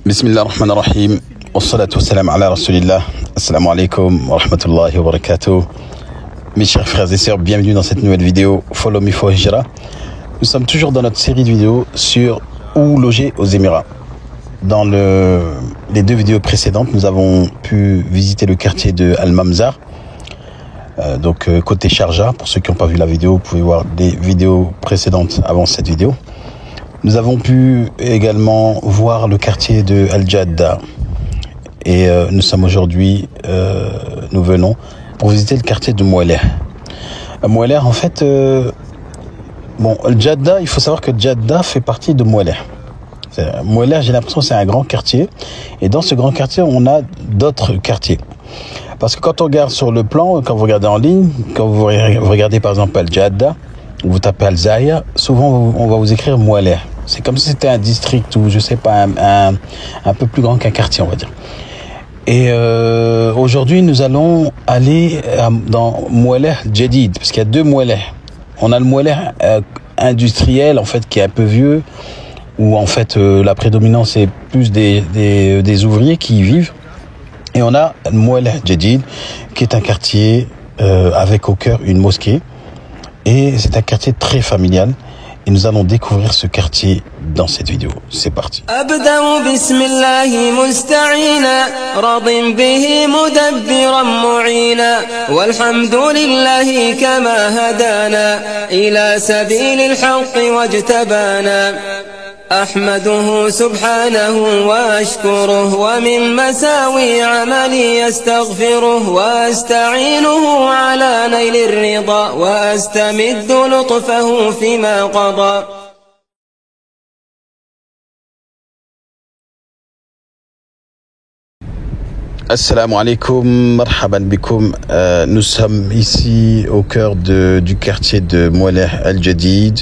Bismillah ar-Rahman ar-Rahim. Wassalatu wassalam ala Rasulillah. Assalamu alaikum wa rahmatullahi wa barakatuh. Mes chers frères et sœurs, bienvenue dans cette nouvelle vidéo Follow Me for Hijra. Nous sommes toujours dans notre série de vidéos sur où loger aux Émirats. Dans les deux vidéos précédentes, nous avons pu visiter le quartier de Al-Mamzar, donc côté Sharjah. Pour ceux qui n'ont pas vu la vidéo, vous pouvez voir des vidéos précédentes avant cette vidéo. Nous avons pu également voir le quartier de Al-Jadda. Et nous sommes aujourd'hui, nous venons pour visiter le quartier de Moualeh. Moualeh, en fait, Al-Jadda, il faut savoir que Jadda fait partie de Moualeh. Moualeh, j'ai l'impression que c'est un grand quartier. Et dans ce grand quartier, on a d'autres quartiers. Parce que quand on regarde sur le plan, quand vous regardez en ligne, quand vous regardez par exemple Al-Jadda, vous tapez Al-Zaya, souvent on va vous écrire Moualeh. C'est comme si c'était un district ou je sais pas, un peu plus grand qu'un quartier, on va dire. Et aujourd'hui, nous allons aller dans Moualeh Jadid, parce qu'il y a deux Moualeh. On a le Moualeh industriel, en fait, qui est un peu vieux, où en fait la prédominance est plus des ouvriers qui y vivent. Et on a le Moualeh Jadid, qui est un quartier avec au cœur une mosquée. Et c'est un quartier très familial. Et nous allons découvrir ce quartier dans cette vidéo. C'est parti. أحمده سبحانه وأشكره ومن مساوي عملي أستغفره وأستعينه على نيل الرضا وأستمد لطفه فيما قضى. Assalamu alaikum, marhaban bikoum. Nous sommes ici au cœur du quartier de Moualeh Al-Jadid.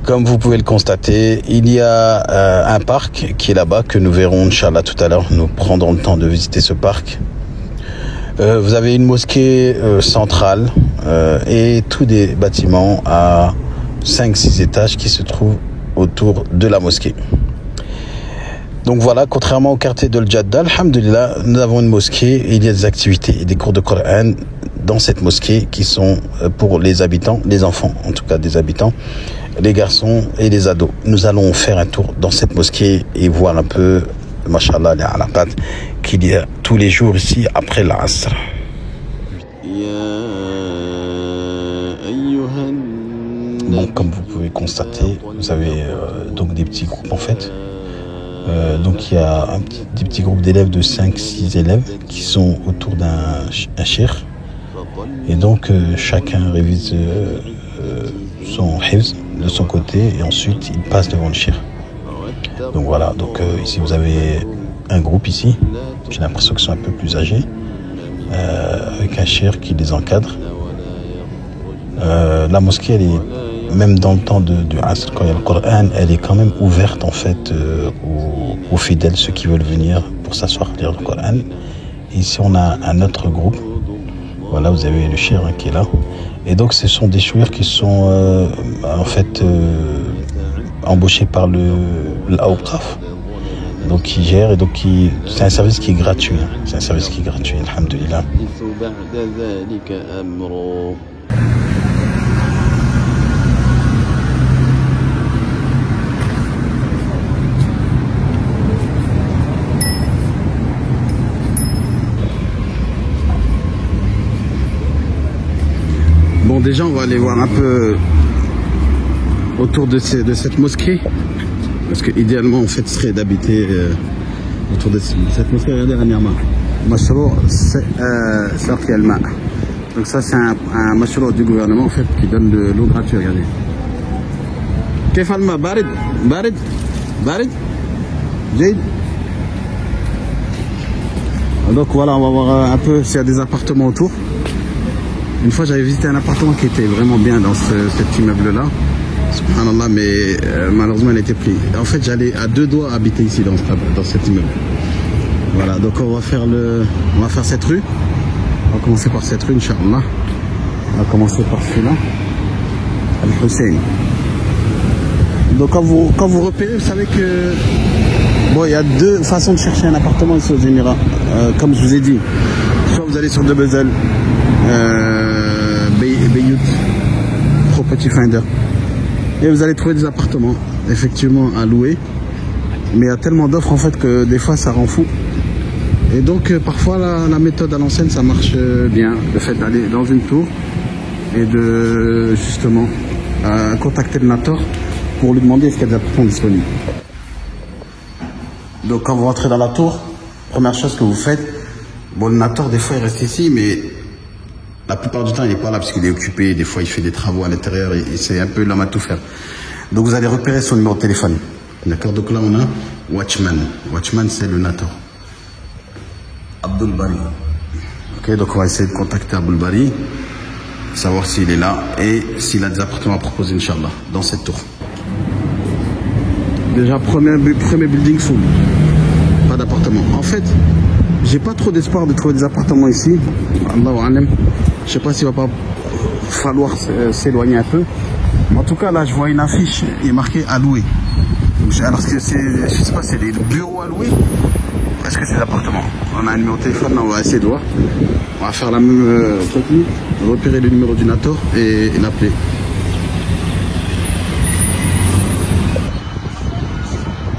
Comme vous pouvez le constater, il y a un parc qui est là-bas, que nous verrons, Inch'Allah, tout à l'heure. Nous prendrons le temps de visiter ce parc. Vous avez une mosquée centrale et tous des bâtiments à 5-6 étages qui se trouvent autour de la mosquée. Donc voilà, contrairement au quartier de Al-Jadda, alhamdulillah, nous avons une mosquée et il y a des activités et des cours de Coran dans cette mosquée qui sont pour les habitants, les enfants, en tout cas des habitants, les garçons et les ados. Nous allons faire un tour dans cette mosquée et voir un peu, mashallah, les alaqat qu'il y a tous les jours ici après l'Asr. Bon, comme vous pouvez constater, vous avez donc des petits groupes en fait. Donc il y a des petits groupes d'élèves de 5-6 élèves qui sont autour d'un cheikh. Et donc chacun révise son hifz de son côté et ensuite il passe devant le cheikh. Donc voilà, donc ici vous avez un groupe ici, j'ai l'impression qu'ils sont un peu plus âgés, avec un cheikh qui les encadre. La mosquée, elle est, même dans le temps du Asr, quand il y a le Coran, elle est quand même ouverte en fait aux fidèles, ceux qui veulent venir pour s'asseoir, lire le Coran. Et ici on a un autre groupe. Voilà, vous avez le cheikh qui est là. Et donc ce sont des chouïrs qui sont en fait embauchés par l'Awqaf, donc qui gèrent, et donc c'est un service qui est gratuit. C'est un service qui est gratuit, alhamdulillah. Bon, déjà on va aller voir un peu autour de cette mosquée, parce que idéalement en fait ce serait d'habiter autour de cette mosquée. Regardez la Myanmar, Mashrou' Saqi al-Ma. Donc ça c'est un mashrou' du gouvernement en fait qui donne de l'eau gratuite. Regardez. Kif al-ma barid barid barid Jade. Donc voilà, on va voir un peu s'il y a des appartements autour. Une fois j'avais visité un appartement qui était vraiment bien dans cet immeuble là, subhanallah, mais malheureusement il était pris. En fait j'allais à deux doigts habiter ici dans cet immeuble. Voilà, donc on va faire cette rue. On va commencer par cette rue, Inch'Allah. On va commencer par celui-là, Al-Hussein. Donc quand vous repérez, vous savez que Bon, il y a deux façons de chercher un appartement ici aux Émirats. Comme je vous ai dit, soit vous allez sur Double Beirut, Property Finder, et vous allez trouver des appartements, effectivement, à louer. Mais il y a tellement d'offres en fait que des fois ça rend fou. Et donc parfois la méthode à l'ancienne ça marche bien. Le fait d'aller dans une tour et de justement contacter le Nator pour lui demander est-ce qu'il y a des appartements disponibles. Donc quand vous rentrez dans la tour, première chose que vous faites, bon le Nator des fois il reste ici mais la plupart du temps il n'est pas là parce qu'il est occupé, des fois il fait des travaux à l'intérieur et c'est un peu l'homme à tout faire. Donc vous allez repérer son numéro de téléphone. D'accord, donc là on a Watchman. Watchman c'est le Nator. Abdul Bari. Ok, donc on va essayer de contacter Abdul Bari, savoir s'il est là et s'il a des appartements à proposer, Inch'Allah, dans cette tour. Déjà, premier building full. Pas d'appartement. En fait, j'ai pas trop d'espoir de trouver des appartements ici. Allahu alam. Je sais pas s'il va pas falloir s'éloigner un peu. En tout cas, là, je vois une affiche, il est marqué à louer. Alors, je sais pas, c'est des bureaux à louer. Est-ce que c'est des appartements? On a un numéro de téléphone, là, on va essayer de voir. On va faire la même technique, repérer le numéro du Nator et l'appeler.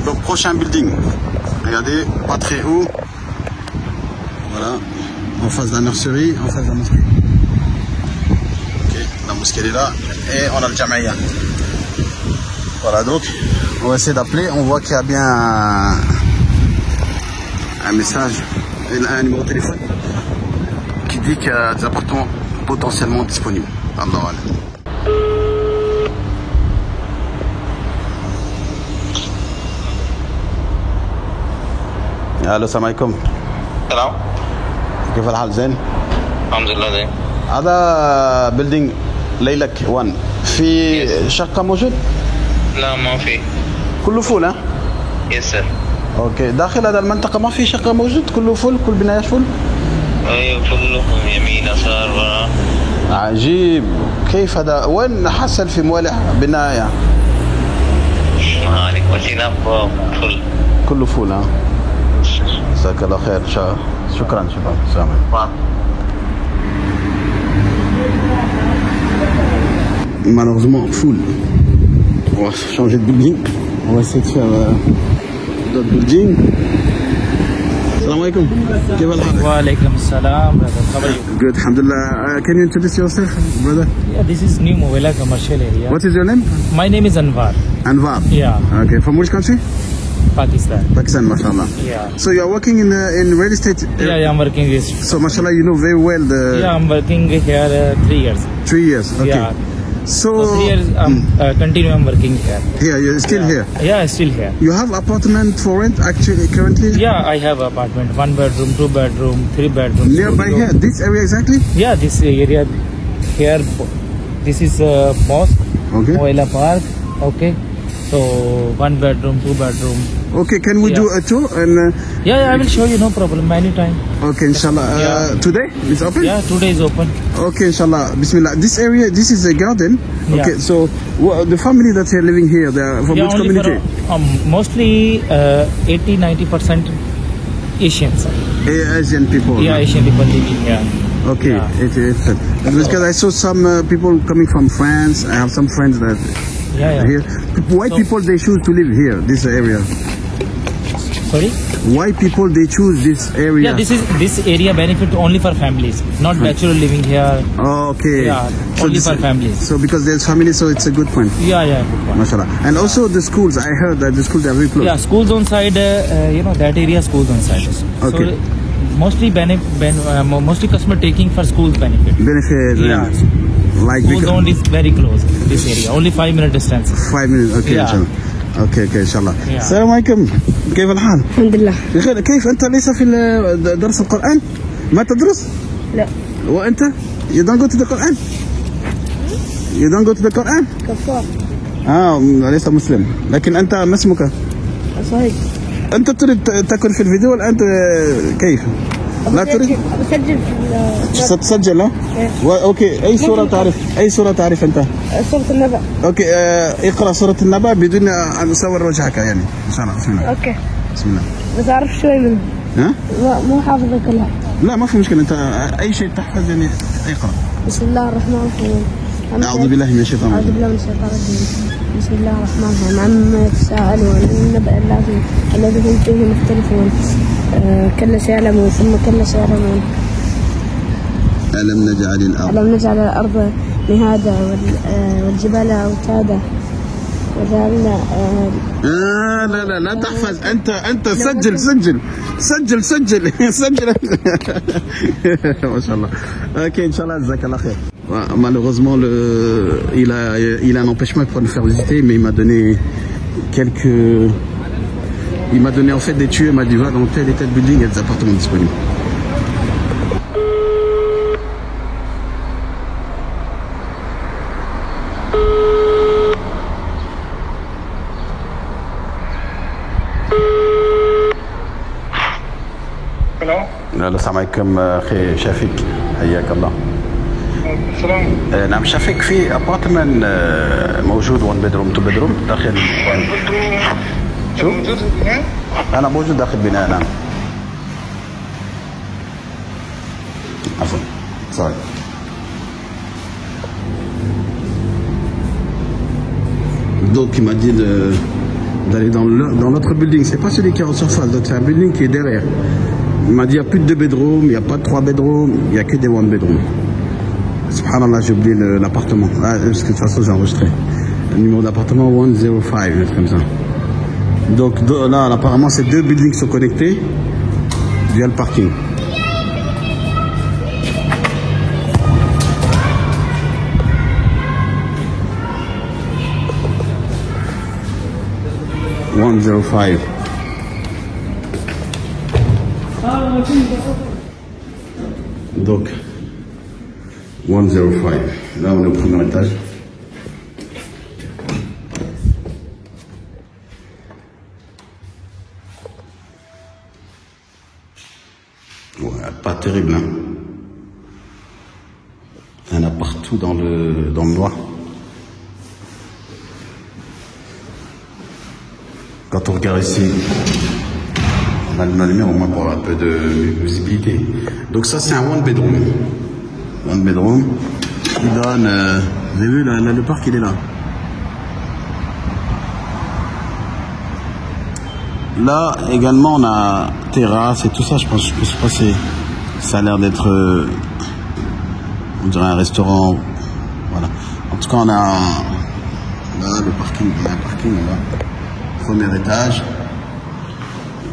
Donc, prochain building. Regardez, pas très haut. Voilà, en face de la nurserie, en face de la mosquée. Ok, la mosquée elle est là. Et on a le Jamaïa. Voilà, donc, on va essayer d'appeler. On voit qu'il y a bien un message, un numéro de téléphone qui dit qu'il y a des appartements potentiellement disponibles. Allah. الو السلام عليكم. السلام. كيف الحال؟ زين؟ الحمد لله زين. هذا بيلدينج ليلك 1 في شقة موجود؟ لا ما في. كله فول ها؟ يس سر. اوكي، داخل هذا المنطقة ما في شقة موجود؟ كله فول، كل بنايات فول؟ ايوه كله يمين يسار ورا. عجيب، كيف هذا؟ وين حصل في موالح بناية؟ ما عليك بس هنا فل. كله فول ها؟ جزاك الله خير. شكرا السلام عليكم. Malheureusement full. On va changer de building. On va essayer de faire d'autres buildings. Salam alaikum. Wa alaikum salam, brother. How are you? Good, alhamdulillah. Can you introduce yourself, brother? Yeah, this is New Mobile commercial area. What is your name? My name is Anwar. Anwar. Yeah. Okay, from which country? Pakistan. Pakistan, mashallah. Yeah. So you are working in real estate? Yeah, I'm working this. So mashallah, you know very well the... Yeah, I'm working here 3 years. 3 years, okay. Yeah. So 3 years continue I'm working here. Here, you're still here? Yeah, still here. You have apartment for rent actually currently? Yeah, I have apartment, 1 bedroom, 2 bedroom, 3 bedroom. Nearby studio. here, this area exactly? Yeah, this area here, this is mosque, Okay. Moila Park, okay. So 1 bedroom, 2 bedroom. Okay, can we do a tour? And Yeah, I will show you, no problem, anytime. okay, inshallah. Today it's open? Yeah, today is open. Okay, inshallah. Bismillah. This area, this is a garden. Okay, Yeah. so the family that are living here, they are from which only community? For, mostly 80-90% Asians. Asian people. Yeah, Asian people living here. Okay, Yeah. 88%. Because I saw some people coming from France. I have some friends that Yeah. here. Why So- people they choose to live here, this area? Sorry? Why people they choose this area? Yeah, this area benefit only for families, not bachelor living here. Okay. Yeah, only this- for families. So because there's family, so it's a good point. Yeah, good point. Mashallah. And also the schools. I heard that the schools are very close. Yeah, schools on side, that area schools on side. Okay. So mostly mostly customer taking for schools benefit. Benefit. Yeah. Like School zone is very close. This area, only 5 minute distance. 5 minutes. Okay. Yeah. inshallah. Okay, ان شاء الله. Yeah. السلام عليكم. كيف الحال؟ الحمد لله. بخير. كيف انت ليس في درس القرآن؟ ما تدرس؟ لا. وانت؟ You don't go to the Quran? You don't go to the Quran? كفار. ليس مسلم. لكن انت ما اسمك؟ صحيح. انت تريد تكون في الفيديو ولا انت كيف؟ لا تريد؟ بسجل في ستسجل ها؟ اوكي، اي سورة تعرف؟ اي سورة تعرف انت؟ سورة النبأ. اوكي، اقرا سورة النبأ بدون ان اصور وجهك يعني ان شاء الله. بسم الله. اوكي. بسم الله. بس أعرف شوي منه. ها؟ مو حافظة كلها. لا ما في مشكلة، أنت أي شيء تحفظ يعني اقرأ. بسم الله الرحمن الرحيم. أعوذ بالله من الشيطان الرجيم. أعوذ بالله من الشيطان الرجيم. بسم الله الرحمن الرحيم. عما يتساءلون عن النبأ الذي هم فيه مختلفون. كلا سيعلمون ثم كلا سيعلمون. ألم نجعل الأرض مهادا والجبال أوتادا وجعلنا لا تحفظ. أنت سجل سجل ما شاء الله. Ok, Inch'Allah, Jazakallah khair. Malheureusement, il a un empêchement pour nous faire visiter, mais il m'a donné en fait des tuyaux. Il m'a dit va dans tel et tel building, il y a des appartements disponibles. السلام عليكم اخي شفيق، حياك الله. السلام. نعم شفيق، في ابارتمنت موجود 1 بدروم 2 بدروم داخل. شو؟ موجود في البناء؟ انا موجود داخل بناء. نعم. عفوا سوري. Donc il m'a dit d'aller dans l'autre building. C'est pas celui qui est en surface, donc c'est un building qui est derrière. Il m'a dit il n'y a plus de 2 bedrooms, il n'y a pas de 3 bedrooms, il n'y a que des 1 bedroom. Subhanallah, j'ai oublié l'appartement. Ah, parce que de toute façon j'ai enregistré. Le numéro d'appartement 105, comme ça. Donc là, apparemment, ces 2 buildings sont connectés via le parking. Donc 105. Là on est au premier étage. Ouais, pas terrible, hein. Il y en a partout dans le noir. Quand on regarde ici, on allume la lumière au moins pour avoir un peu de visibilité. Donc ça c'est un 1 bedroom. 1 bedroom qui donne... vous avez vu là, le parc il est là. Là également on a terrasse et tout ça. Je pense que ça a l'air d'être... on dirait un restaurant. Voilà. En tout cas on a... là le parking, il y a un parking là. Premier étage.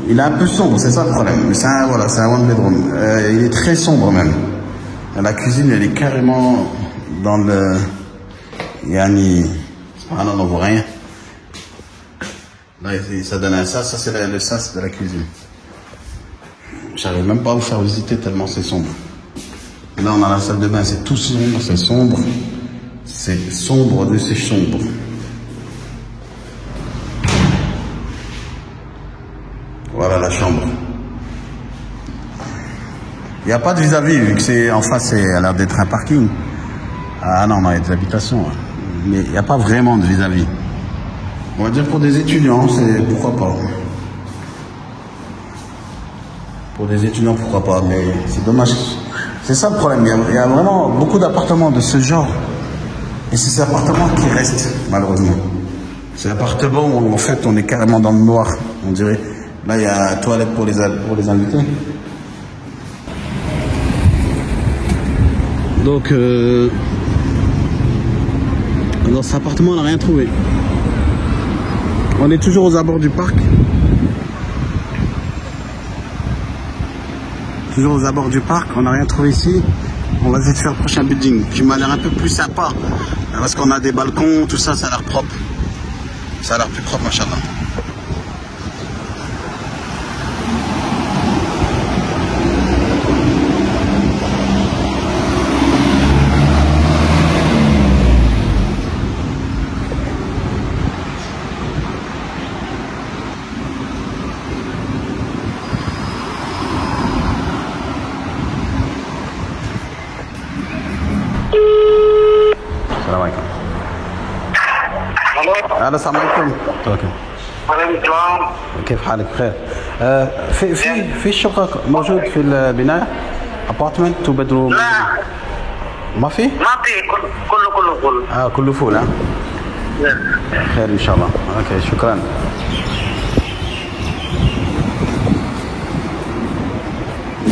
Il est un peu sombre, c'est ça le problème. Mais c'est un 1 bedroom. Il est très sombre même. La cuisine, elle est carrément dans le... Yani... Ah non, on ne voit rien. Là, ça donne un sas. Ça, c'est le sas de la cuisine. J'arrive même pas à vous faire visiter tellement c'est sombre. Là, on a la salle de bain. C'est tout sombre, c'est sombre. C'est sombre de ces sombres. Voilà la chambre. Il n'y a pas de vis-à-vis, vu que c'est en face, ça a l'air d'être un parking. Ah non, il y a des habitations. Mais il n'y a pas vraiment de vis-à-vis. On va dire pour des étudiants, c'est pourquoi pas. Pour des étudiants, pourquoi pas. Mais c'est dommage. C'est ça le problème. Il y a vraiment beaucoup d'appartements de ce genre. Et c'est ces appartements qui restent, malheureusement. C'est l'appartement où, en fait, on est carrément dans le noir, on dirait. Là, il y a une toilette pour les invités. Donc, dans cet appartement, on n'a rien trouvé. On est toujours aux abords du parc. Toujours aux abords du parc, on n'a rien trouvé ici. On va essayer de faire le prochain building qui m'a l'air un peu plus sympa. Parce qu'on a des balcons, tout ça, ça a l'air propre. Ça a l'air plus propre, machallah. السلام عليكم. السلام عليكم. وعليكم السلام. كيف حالك بخير؟ في شقق موجود في البناية؟ ابارتمنت 2 bedroom؟ لا ما في؟ ما في، كله كله فول ها؟ خير ان شاء الله. اوكي شكرا.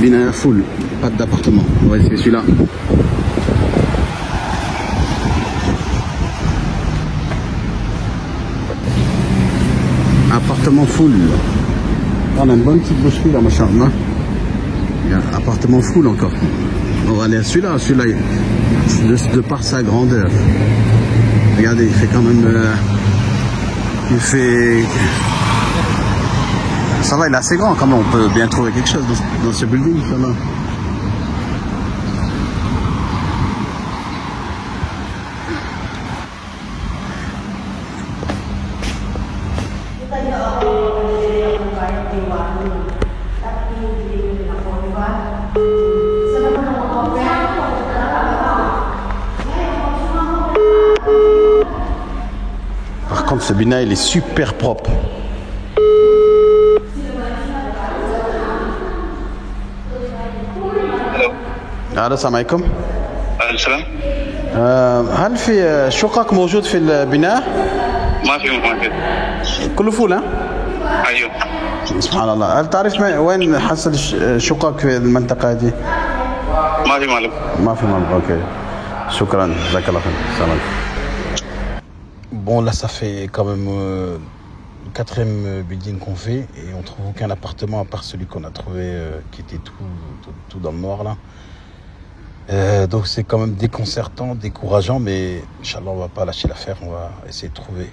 Binaire full, pas d'appartement. On va essayer celui-là. Appartement full. On a une bonne petite boucherie là, machallah. Il y a un appartement full encore. On va aller à celui-là. Celui-là, de par sa grandeur. Regardez, il fait quand même... il fait... Ça va, il est assez grand quand même. On peut bien trouver quelque chose dans ce building quand même. Par contre, ce bina, il est super propre. الو السلام عليكم. السلام. هل في شقق موجود في البناء؟ ما في. كله فول ها؟ ايوه. سبحان الله. هل تعرف وين حصل الشقق في المنطقة هذه؟ ما في مالك. ما في مالك. اوكي شكرا جزاك الله خير. السلام. Bon là ça fait quand même le 4e building qu'on fait et on trouve aucun appartement à part celui qu'on a trouvé qui était tout dans le noir là. Donc c'est quand même déconcertant, décourageant, mais Inch'Allah on va pas lâcher l'affaire, on va essayer de trouver.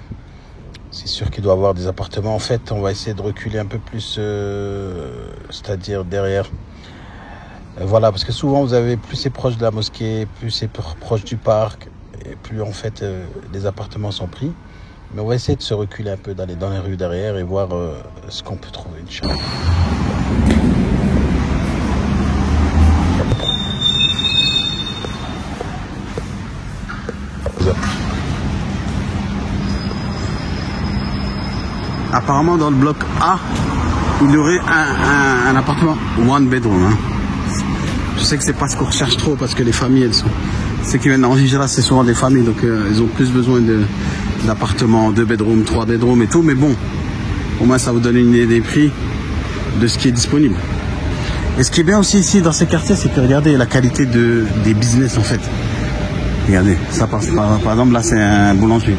C'est sûr qu'il doit y avoir des appartements. En fait on va essayer de reculer un peu plus, c'est-à-dire derrière. Voilà, parce que souvent vous avez plus c'est proche de la mosquée, plus c'est proche du parc, et plus en fait les appartements sont pris. Mais on va essayer de se reculer un peu, d'aller dans les rues derrière et voir ce qu'on peut trouver, Inch'Allah. Apparemment dans le bloc A, il y aurait un appartement one bedroom. Hein. Je sais que c'est pas ce qu'on recherche trop parce que les familles, ceux qui viennent en Hijra, c'est souvent des familles, donc ils ont plus besoin d'appartements 2 bedrooms, 3 bedrooms et tout, mais bon, au moins ça vous donne une idée des prix de ce qui est disponible. Et ce qui est bien aussi ici dans ces quartiers, c'est que regardez la qualité des business en fait. Regardez, ça par exemple là c'est un boulanger,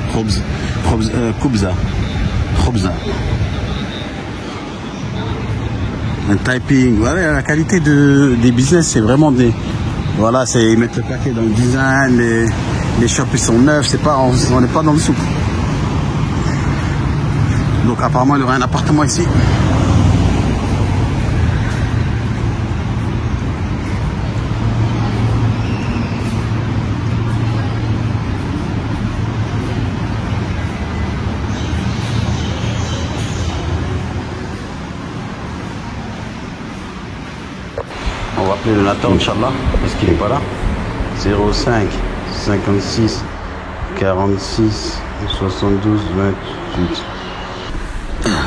Kubza. Un typing, voilà, la qualité des business, c'est vraiment des... Voilà, ils mettent le paquet dans le design, les shops ils sont neufs, c'est pas, on n'est pas dans le souk. Donc apparemment il y aurait un appartement ici. On va appeler le Nathan, Inch'Allah, parce qu'il n'est pas là. 05 56 46 72 28.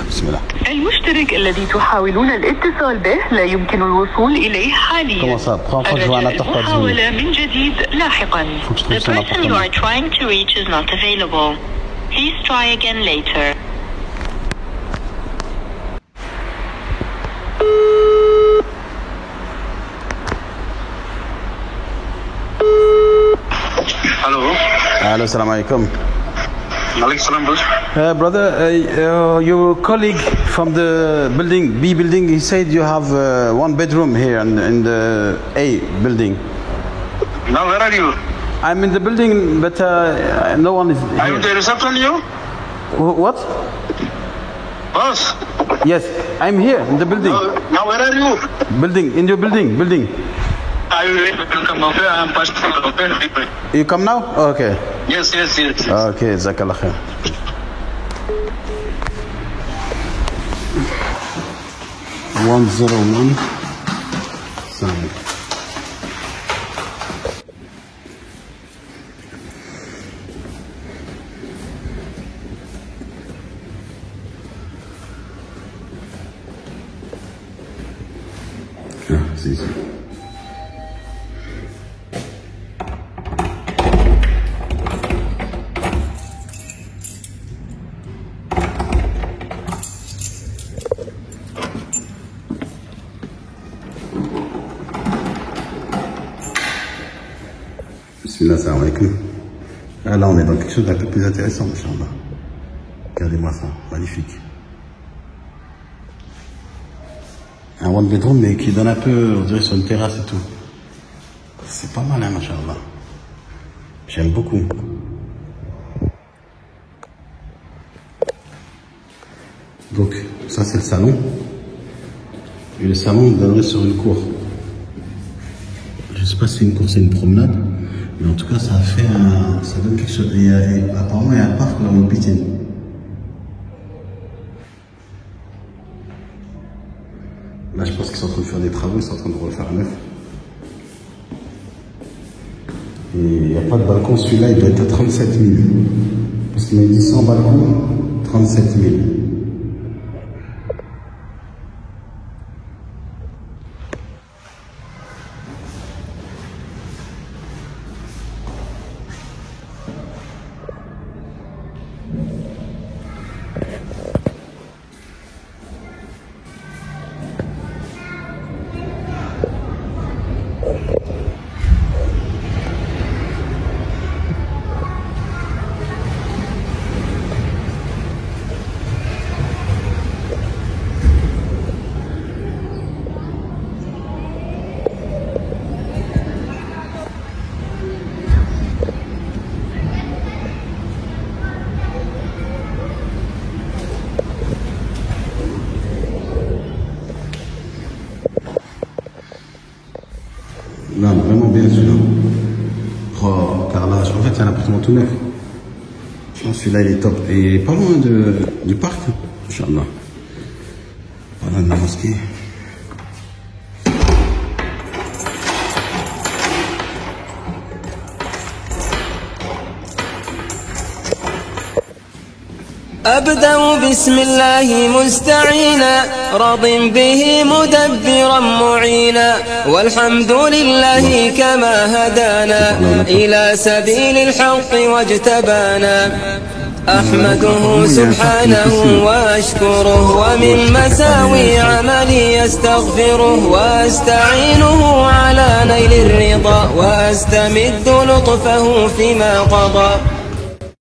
بسم الله. المشترك الذي تحاولون الاتصال به لا يمكن الوصول إليه حاليا. المحاولة من جديد لاحقا. The person you are trying to reach is not available. Please try again later. Hello. Hello, assalamu alaikum. Alaikum salam, brother, your colleague from the building, B building, he said you have 1 bedroom here in the A building. Now where are you? I'm in the building, but no one is here. Are you the reception, you? What? Boss. Yes, I'm here in the building. Now where are you? Building, in your building. I will come over. I am past open. You come now? Okay. Yes. Okay, jazakallah khair. One 01 7. Ah, c'est ici. Bismillah, salam alaikum. Ah, là, on est dans quelque chose d'un peu plus intéressant, Inch'Allah. Regardez-moi ça, magnifique. Un one bedroom, mais qui donne un peu, on dirait, sur une terrasse et tout. C'est pas mal, hein, Inch'Allah. J'aime beaucoup. Donc, ça, c'est le salon. Et le salon donnerait sur une cour. Je sais pas si c'est une cour, c'est une promenade. Mais en tout cas, ça donne quelque chose. Apparemment, il y a un parc dans le Pitine. Là, je pense qu'ils sont en train de faire des travaux, ils sont en train de refaire neuf. Et il n'y a pas de balcon, celui-là, il doit être à 37 000. Parce qu'il m'a dit 100 balcons, 37 000. Non, vraiment bien celui-là. Oh, car là, en fait, c'est un appartement tout neuf. Je pense que celui-là, il est top. Et pas loin du parc, Inch'Allah. Pas loin de la mosquée. أبدأ بسم الله مستعينا راض به مدبرا معينا والحمد لله كما هدانا إلى سبيل الحق واجتبانا أحمده سبحانه وأشكره ومن مساوي عملي أستغفره وأستعينه على نيل الرضا وأستمد لطفه فيما قضى